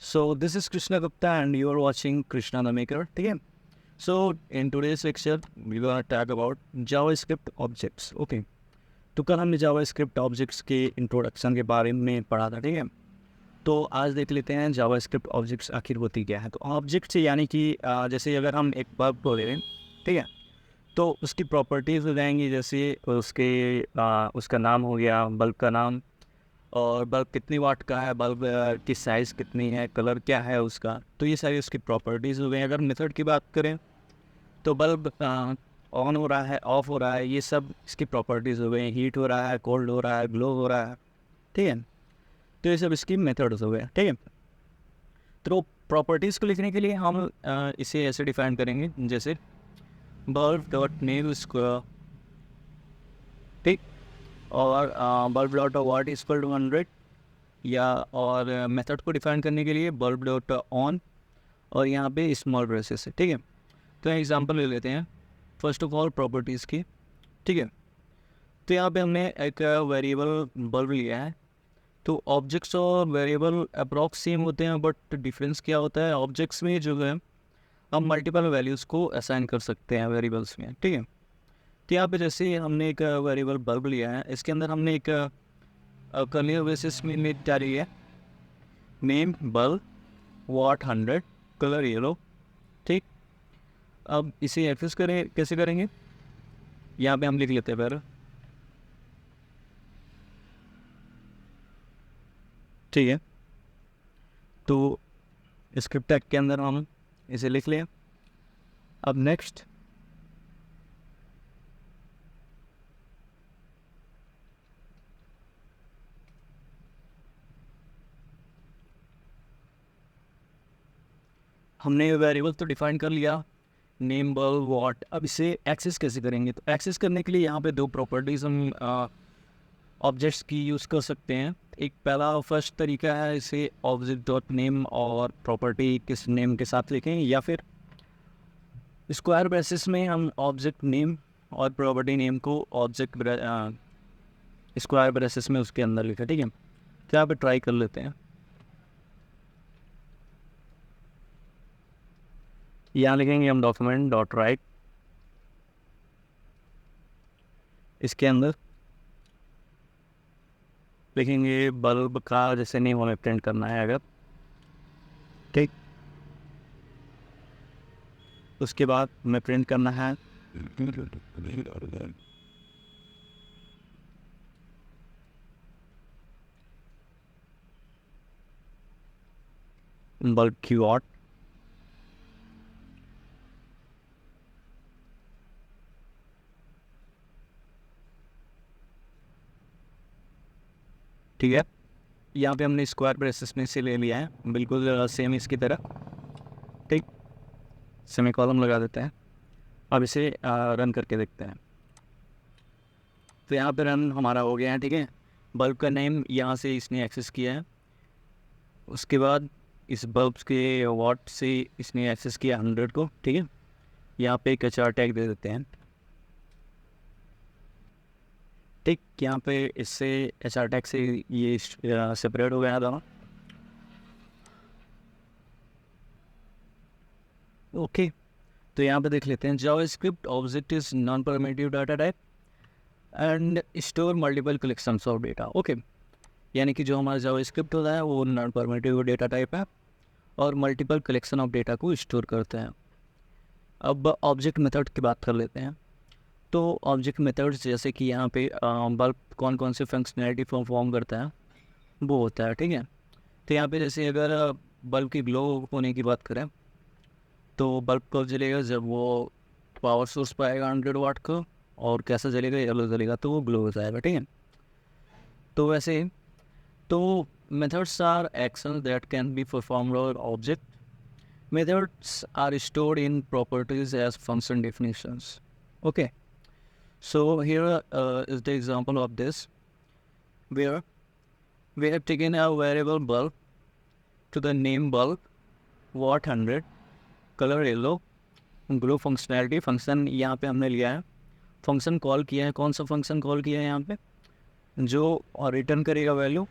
So this is Krishna Gupta and you are watching Krishna the Maker. ठीक है. So in today's lecture we will talk about JavaScript objects. Okay. तो कल हमने JavaScript objects के introduction के बारे में पढ़ा था. ठीक है. तो आज देख लेते हैं JavaScript objects आखिर होती क्या है. तो ऑब्जेक्ट्स यानी कि जैसे अगर हम एक बल्ब को ले लें, ठीक है, तो उसकी प्रॉपर्टीज़ हो जाएंगी. जैसे उसका नाम हो गया, बल्ब का नाम, और बल्ब कितनी वाट का है, बल्ब की साइज़ कितनी है, कलर क्या है उसका. तो ये सारी उसकी प्रॉपर्टीज़ हो गई. अगर मेथड की बात करें तो बल्ब ऑन हो रहा है, ऑफ हो रहा है, ये सब इसकी प्रॉपर्टीज़ हो गई. हीट हो रहा है, कोल्ड हो रहा है, ग्लो हो रहा है. ठीक है. तो ये सब इसकी मेथड्स हो गए. ठीक है. तो प्रॉपर्टीज़ को लिखने के लिए हम इसे ऐसे डिफाइन करेंगे जैसे बल्ब डॉट नेम स्क्वायर, ठीक, और bulb dot watt is equal to 100, या और मेथड को डिफाइन करने के लिए बल्ब डॉट ऑन और यहाँ पे स्मॉल ब्रेसेस है. ठीक है. तो एग्जांपल ले लेते हैं फर्स्ट ऑफ ऑल प्रॉपर्टीज़ की. ठीक है. तो यहाँ पे हमने एक वेरिएबल बल्ब लिया है. तो ऑब्जेक्ट्स और वेरिएबल अप्रॉक्स सेम होते हैं, बट डिफरेंस क्या होता है, ऑब्जेक्ट्स में जो है हम मल्टीपल वैल्यूज़ को असाइन कर सकते हैं वेरिएबल्स में. ठीक है. तो यहाँ पे जैसे हमने एक वेरिएबल बल्ब लिया है, इसके अंदर हमने एक कर्ली बेसिस में क्या लिया है, नेम बल्ब, वाट 100, कलर येलो. ठीक. अब इसे एक्सेस करें, कैसे करेंगे, यहाँ पे हम लिख लेते हैं पहले. ठीक है. तो स्क्रिप्ट टैग के अंदर हम इसे लिख लें. अब नेक्स्ट हमने वेरिएबल तो डिफाइन कर लिया, नेम बल्ब वाट. अब इसे एक्सेस कैसे करेंगे, तो एक्सेस करने के लिए यहाँ पे दो प्रॉपर्टीज़ हम ऑब्जेक्ट्स की यूज़ कर सकते हैं. एक पहला फर्स्ट तरीका है, इसे ऑब्जेक्ट डॉट नेम और प्रॉपर्टी किस नेम के साथ लिखें, या फिर स्क्वायर ब्रेसेस में हम ऑब्जेक्ट नेम और प्रॉपर्टी नेम को ऑब्जेक्ट स्क्वायर ब्रेसेस में उसके अंदर लिखें. ठीक है. तो यहाँ पे ट्राई कर लेते हैं. यहाँ लिखेंगे हम डॉक्यूमेंट डॉट राइट, इसके अंदर लिखेंगे बल्ब का जैसे नेम हमें प्रिंट करना है अगर. ठीक. उसके बाद हमें प्रिंट करना है बल्ब की वाट. ठीक है. यहाँ पे हमने स्क्वायर ब्रेसेस में से ले लिया है, बिल्कुल सेम इसकी तरह. ठीक. सेमी कॉलम लगा देते हैं. अब इसे रन करके देखते हैं. तो यहाँ पे रन हमारा हो गया है. ठीक है. बल्ब का नेम यहाँ से इसने एक्सेस किया है. उसके बाद इस बल्ब के वाट से इसने एक्सेस किया 100 को. ठीक है. यहाँ पे एक HR टैग दे देते हैं. ठीक. यहाँ पे इससे HR टैग से ये सेपरेट हो गया था. ओके. तो यहाँ पे देख लेते हैं JavaScript object is non primitive data type and store multiple collections of data. Okay. यानी कि जो हमारा JavaScript होता है वो नॉन परमिटिव डेटा टाइप है और मल्टीपल कलेक्शन ऑफ डेटा को स्टोर करते हैं. अब ऑब्जेक्ट मेथड की बात कर लेते हैं. तो ऑब्जेक्ट मेथड्स जैसे कि यहाँ पे बल्ब कौन कौन से फंक्शनैलिटी परफॉर्म करता है वो होता है. ठीक है. तो यहाँ पे जैसे अगर बल्ब की ग्लो होने की बात करें तो बल्ब कब जलेगा, जब वो पावर सोर्स पाएगा 100 वाट का, और कैसा जलेगा, येलो जलेगा, तो वो ग्लो हो जाएगा. ठीक है. तो वैसे तो methods are actions that can be performed on object. Methods are stored in properties as function definitions. Okay. So here is the example of this, where we have taken a variable bulb to the name bulb, watt 100, color yellow, glow functionality. Function यहाँ पे हमने लिया है, function call किया है. कौन सा function call किया है यहाँ पे, जो रिटर्न करेगा वैल्यू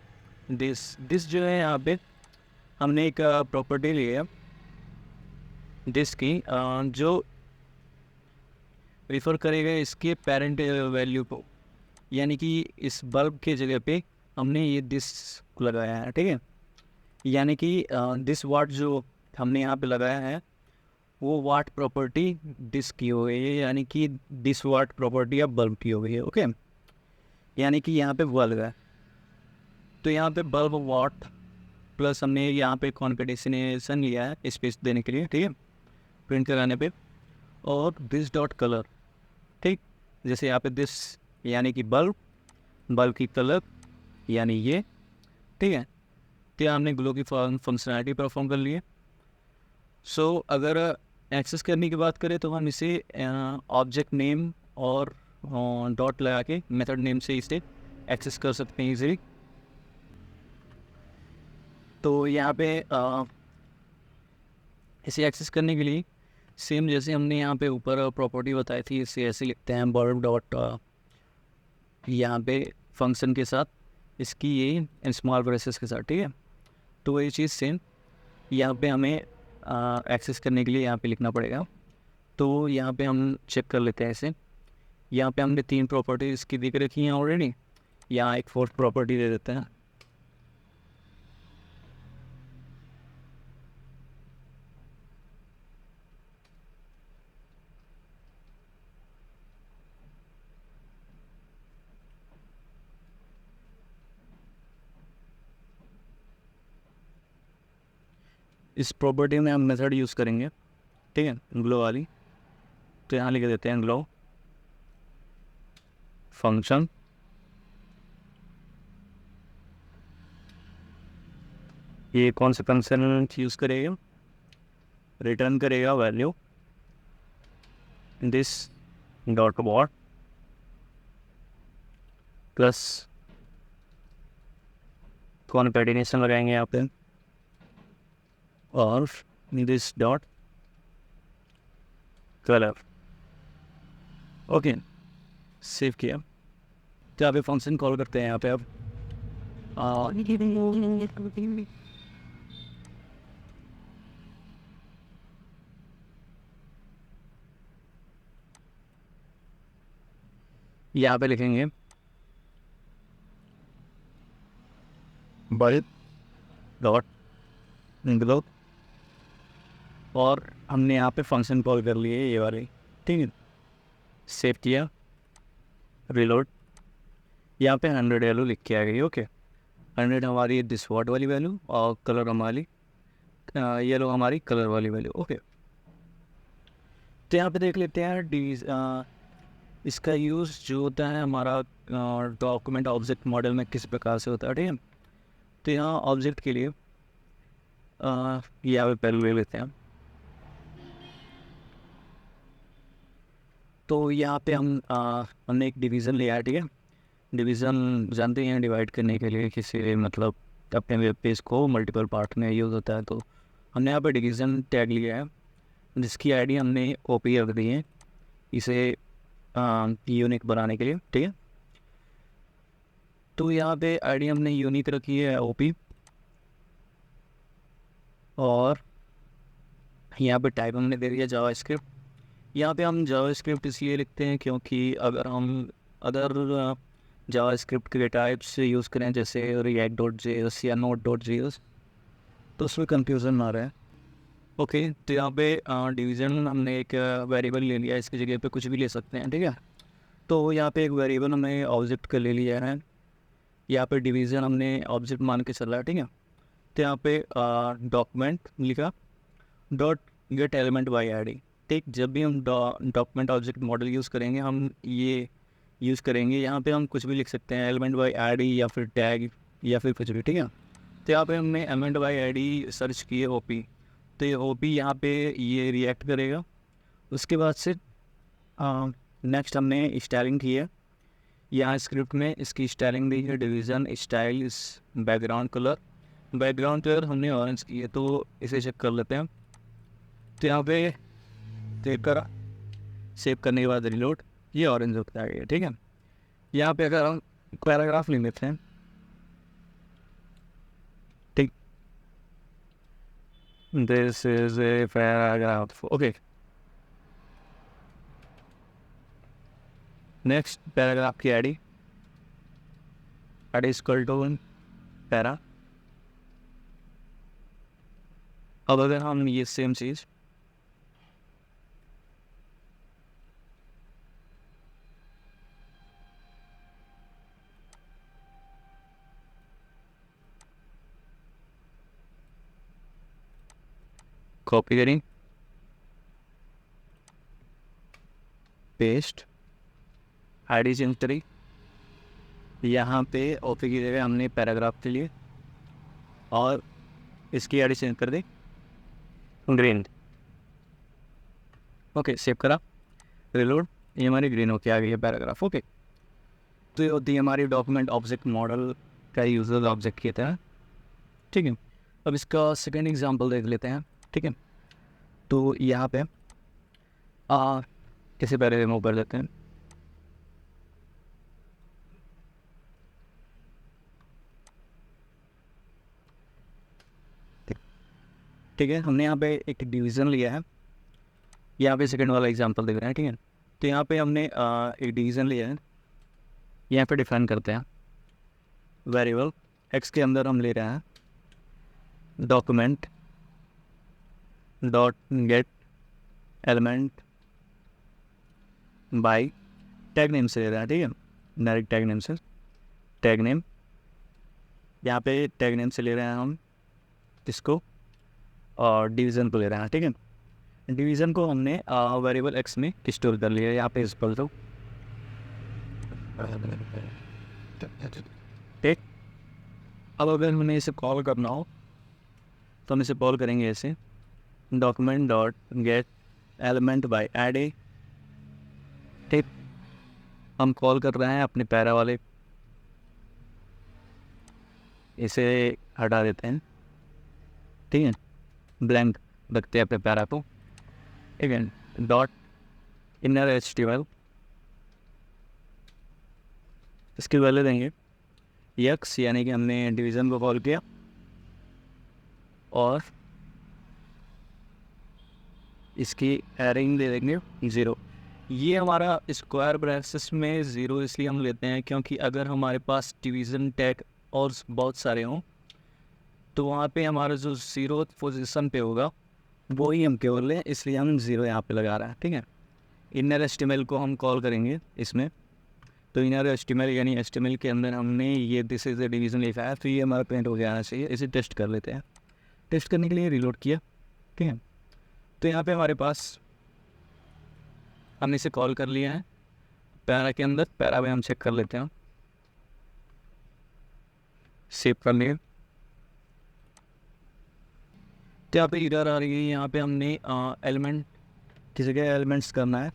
दिस जो है यहाँ पे हमने एक प्रॉपर्टी ली है जिसकी जो रिफ़र करेगा इसके पेरेंट वैल्यू को, यानी कि इस बल्ब के जगह पे हमने ये दिस लगाया है, ठीक है। यानी कि दिस वाट जो हमने यहाँ पे लगाया है वो वाट प्रॉपर्टी दिस की हो गई है, यानी कि दिस वाट प्रॉपर्टी अब बल्ब की हो गई है, ओके। यानी कि यहाँ पे बल्ब है तो यहाँ पे बल्ब वाट प्लस हमने यहाँ पे कॉन्केटेशनेशन लिया है स्पेस देने के लिए, ठीक है, प्रिंट कराने पे। और दिस डॉट कलर, ठीक, जैसे यहाँ पे दिस यानी कि बल्ब की कलर यानी ये, ठीक है। तो हमने ग्लो की फंक्शनैलिटी परफॉर्म कर ली है। सो अगर एक्सेस करने की बात करें तो हम इसे ऑब्जेक्ट नेम और डॉट लगा के मेथड नेम से इसे एक्सेस कर सकते हैं इजीली। तो यहाँ पे इसे एक्सेस करने के लिए सेम जैसे हमने यहाँ पे ऊपर प्रॉपर्टी बताई थी, इसे ऐसे लिखते हैं बल्ब डॉट यहाँ पे फंक्शन के साथ इसकी ये स्मॉल ब्रेसेस के साथ, ठीक है। तो ये चीज़ सेम यहाँ पे हमें एक्सेस करने के लिए यहाँ पे लिखना पड़ेगा। तो यहाँ पे हम चेक कर लेते हैं इसे। यहाँ पे हमने 3 प्रॉपर्टी इसकी देख रखी हैं ऑलरेडी, यहाँ एक 4th प्रॉपर्टी दे देते हैं। इस प्रॉपर्टी में हम मेथड यूज़ करेंगे, ठीक है, ग्लो वाली। तो यहाँ लिख देते हैं ग्लो फंक्शन ये कौन सा फंक्शन यूज़ करेगा, रिटर्न करेगा value this dot what plus concatenation लगाएंगे यहाँ पे और this dot colour, okay. Save किया। तो यहाँ पे फंक्शन कॉल करते हैं यहाँ पे अब यहाँ पे लिखेंगे बल्ब डॉट ग्लो और हमने यहाँ पे फंक्शन कॉल कर लिए ये वाले, ठीक है। सेव किया, रिलोड। यहाँ पे 100 वैल्यू लिख के आ गई, ओके। 100 हमारी दिस वॉट वाली वैल्यू और कलर हमारी येलो हमारी कलर वाली वैल्यू, ओके। तो यहाँ पे देख लेते हैं इसका यूज़ जो होता है हमारा डॉक्यूमेंट ऑब्जेक्ट मॉडल में किस प्रकार से होता है, ठीक है। तो यहाँ ऑब्जेक्ट के लिए यहाँ पे पहले ले लेते हैं। तो यहाँ पे हमने एक डिवीज़न लिया है, ठीक है। डिवीज़न जानते हैं डिवाइड करने के लिए किसी मतलब अपने वेब पेज को मल्टीपल पार्ट में यूज़ होता है। तो हमने यहाँ पे डिवीज़न टैग लिया है जिसकी आईडी हमने ओपी रख दी है इसे यूनिक बनाने के लिए, ठीक है। तो यहाँ पे आईडी हमने यूनिक रखी है ओपी और यहाँ पे टाइप हमने दे दिया जावास्क्रिप्ट। यहाँ पे हम जावास्क्रिप्ट इसलिए लिखते हैं क्योंकि अगर जावास्क्रिप्ट के टाइप्स यूज़ करें जैसे react.js या node.js तो उसमें कंफ्यूजन ना रहे, ओके। तो यहाँ पे डिवीज़न हमने एक वेरिएबल ले लिया, इसकी जगह पे कुछ भी ले सकते हैं, ठीक है। तो यहाँ पे एक वेरिएबल हमने ऑब्जेक्ट का ले लिया है, यहाँ पे डिवीज़न हमने ऑब्जेक्ट मान के चला है, ठीक है। तो यहाँ पे डॉक्यूमेंट लिखा dot gate element by ID, ठीक। जब भी हम डॉक्यूमेंट ऑब्जेक्ट मॉडल यूज़ करेंगे हम ये यूज़ करेंगे, यहाँ पे हम कुछ भी लिख सकते हैं एलिमेंट बाई आईडी या फिर टैग या फिर कुछ भी, ठीक है। तो यहाँ पे हमने एलिमेंट बाई आईडी सर्च किए ओपी, तो ये ओपी यहाँ पे ये रिएक्ट करेगा। उसके बाद से नेक्स्ट हमने स्टाइलिंग की है, यहाँ स्क्रिप्ट में इसकी स्टाइलिंग दी है डिवीज़न स्टाइल इस बैकग्राउंड कलर हमने ऑरेंज की है। तो इसे चेक कर लेते हैं। तो यहाँ पे सेव करा, सेव करने के बाद रिलोड, ये ऑरेंज होता है, ठीक है। यहाँ पे अगर हम पैराग्राफ लिख लेते हैं, ठीक, this is a paragraph. Okay, next paragraph की आईडी इक्वल टू पैरा. अब अगर हम ये सेम चीज़ कॉपी करें, पेस्ट, आईडी चेंज करी, यहाँ पे ओपी की जगह हमने पैराग्राफ के लिए और इसकी आईडी चेंज कर दी ग्रीन. ओके, सेव करा, रिलोड, ये हमारी ग्रीन होके आ गई है पैराग्राफ. ओके, तो ये होती है हमारी डॉक्यूमेंट ऑब्जेक्ट मॉडल का यूजर ऑब्जेक्ट की तरह. ठीक है, अब इसका सेकेंड एग्जांपल देख लेते हैं. ठीक है, तो यहाँ पे किसी पहले रिमूव कर देते हैं. ठीक है, हमने यहाँ पे एक डिवीज़न लिया है. यहाँ पे सेकंड वाला एग्जांपल देख रहे हैं. ठीक है, तो यहाँ पे हमने एक डिवीज़न लिया है. यहाँ पे डिफाइन करते हैं वेरिएबल एक्स के अंदर हम ले रहे हैं document dot gate element by tag name से ले रहे हैं. ठीक है, डायरेक्ट टैग नेम से, टैग नेम, यहाँ पे टैग नेम से ले रहे हैं हम इसको और डिवीज़न को ले रहे हैं. ठीक है, डिवीज़न को हमने वेरिएबल एक्स में स्टोर कर लिया. यहाँ पे इक्वल टू ठीक. अब अगर हमें इसे कॉल करना हो तो हम इसे कॉल करेंगे ऐसे document dot gate element by add a. ठीक, हम कॉल कर रहे हैं अपने पैरा वाले, इसे हटा देते हैं. ठीक है, ब्लैंक रखते हैं अपने पैरा को. ठीक है, डॉट इनर HTML, इसकी वैल्यू देंगे यक्स, यानी कि हमने डिवीज़न को कॉल किया, और इसकी एरिंग दे देंगे 0. ये हमारा स्क्वायर ब्रैकेट्स में 0 इसलिए हम लेते हैं क्योंकि अगर हमारे पास डिवीज़न टैग और बहुत सारे हों तो वहाँ पे हमारा जो 0 पोजीशन पे होगा वो ही हम केवल लें, इसलिए हम 0 यहाँ पे लगा रहे हैं. ठीक है, इनर HTML को हम कॉल करेंगे इसमें. तो इनर HTML यानी HTML के अंदर हमने ये दिस इज ए डिवीज़न लिखा है, तो ये हमारा प्रिंट हो जाना चाहिए. इसे टेस्ट कर लेते हैं. टेस्ट करने के लिए रिलोड किया. ठीक है, तो यहाँ पे हमारे पास हमने इसे कॉल कर लिया है पैरा के अंदर. पैरा में हम चेक कर लेते हैं, सेव कर लिए. तो यहाँ पे इधर आ रही है, यहाँ पे हमने एलिमेंट की जगह एलिमेंट्स करना है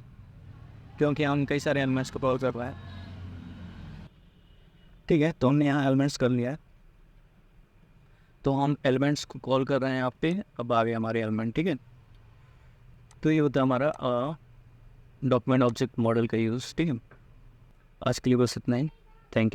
क्योंकि हम कई सारे एलिमेंट्स को कॉल कर रहे हैं. ठीक है, तो हमने यहाँ एलिमेंट्स कर लिया है, तो हम एलिमेंट्स को कॉल कर रहे हैं यहाँ पे. अब आ गए हमारे एलिमेंट. ठीक है, तो ये होता है हमारा डॉक्यूमेंट ऑब्जेक्ट मॉडल का यूज़. ठीक है, आज के लिए बस इतना ही. Thank you.